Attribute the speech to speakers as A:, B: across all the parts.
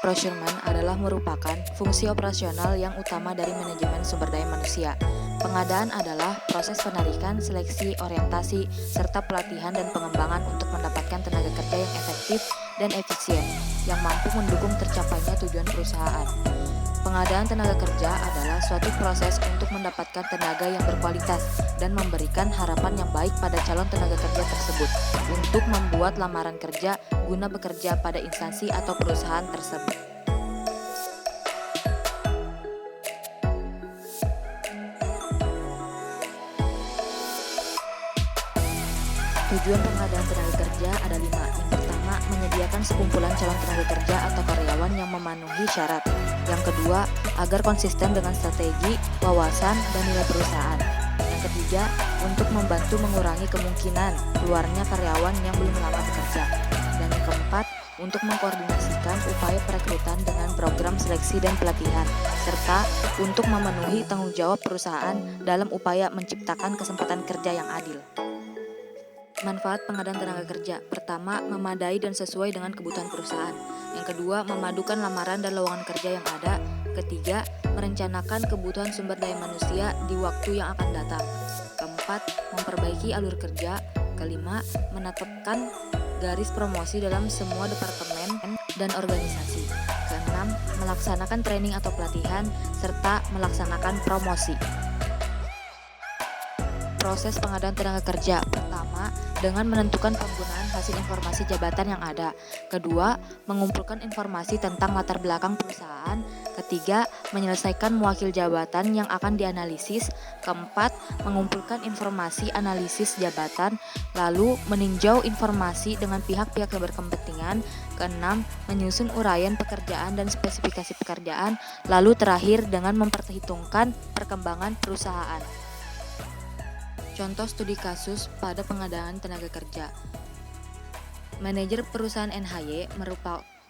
A: procurement adalah merupakan fungsi operasional yang utama dari manajemen sumber daya manusia. Pengadaan adalah proses penarikan, seleksi, orientasi, serta pelatihan dan pengembangan untuk mendapatkan tenaga kerja yang efektif dan efisien, yang mampu mendukung tercapainya tujuan perusahaan. Pengadaan tenaga kerja adalah suatu proses untuk mendapatkan tenaga yang berkualitas dan memberikan harapan yang baik pada calon tenaga kerja tersebut untuk membuat lamaran kerja guna bekerja pada instansi atau perusahaan tersebut. Tujuan pengadaan tenaga kerja ada 5. Yang pertama, menyediakan sekumpulan calon tenaga kerja atau karyawan yang memenuhi syarat. Yang kedua, agar konsisten dengan strategi, wawasan, dan nilai perusahaan. Yang ketiga, untuk membantu mengurangi kemungkinan keluarnya karyawan yang belum lama bekerja. Dan yang keempat, untuk mengkoordinasikan upaya perekrutan dengan program seleksi dan pelatihan, serta untuk memenuhi tanggung jawab perusahaan dalam upaya menciptakan kesempatan kerja yang adil. Manfaat pengadaan tenaga kerja. Pertama, memadai dan sesuai dengan kebutuhan perusahaan. Yang kedua, memadukan lamaran dan lowongan kerja yang ada. Ketiga, merencanakan kebutuhan sumber daya manusia di waktu yang akan datang. Keempat, memperbaiki alur kerja. Kelima, menetapkan garis promosi dalam semua departemen dan organisasi. Keenam, melaksanakan training atau pelatihan, serta melaksanakan promosi. Proses pengadaan tenaga kerja. Pertama, dengan menentukan penggunaan hasil informasi jabatan yang ada. Kedua, mengumpulkan informasi tentang latar belakang perusahaan. Ketiga, menyelesaikan mewakil jabatan yang akan dianalisis. Keempat, mengumpulkan informasi analisis jabatan, lalu meninjau informasi dengan pihak-pihak yang berkepentingan. Keenam, menyusun uraian pekerjaan dan spesifikasi pekerjaan, lalu terakhir dengan memperhitungkan perkembangan perusahaan. Contoh studi kasus pada pengadaan tenaga kerja. Manajer perusahaan NHY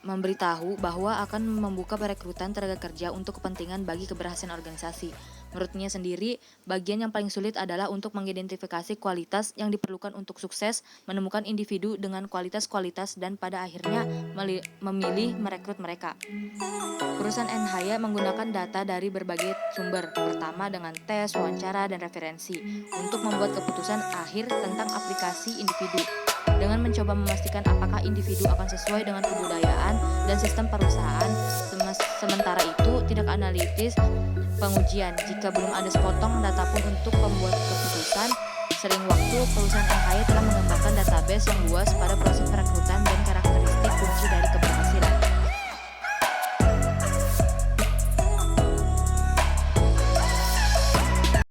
A: memberitahu bahwa akan membuka perekrutan tenaga kerja untuk kepentingan bagi keberhasilan organisasi. Menurutnya sendiri, bagian yang paling sulit adalah untuk mengidentifikasi kualitas yang diperlukan untuk sukses, menemukan individu dengan kualitas-kualitas dan pada akhirnya memilih merekrut mereka. Perusahaan NHY menggunakan data dari berbagai sumber, pertama dengan tes, wawancara, dan referensi, untuk membuat keputusan akhir tentang aplikasi individu. Dengan mencoba memastikan apakah individu akan sesuai dengan kebudayaan dan sistem perusahaan, sementara itu tidak analitis pengujian. Jika belum ada sepotong data pun untuk membuat keputusan, sering waktu perusahaan NHY telah mengembangkan database yang luas pada proses perekrutan dan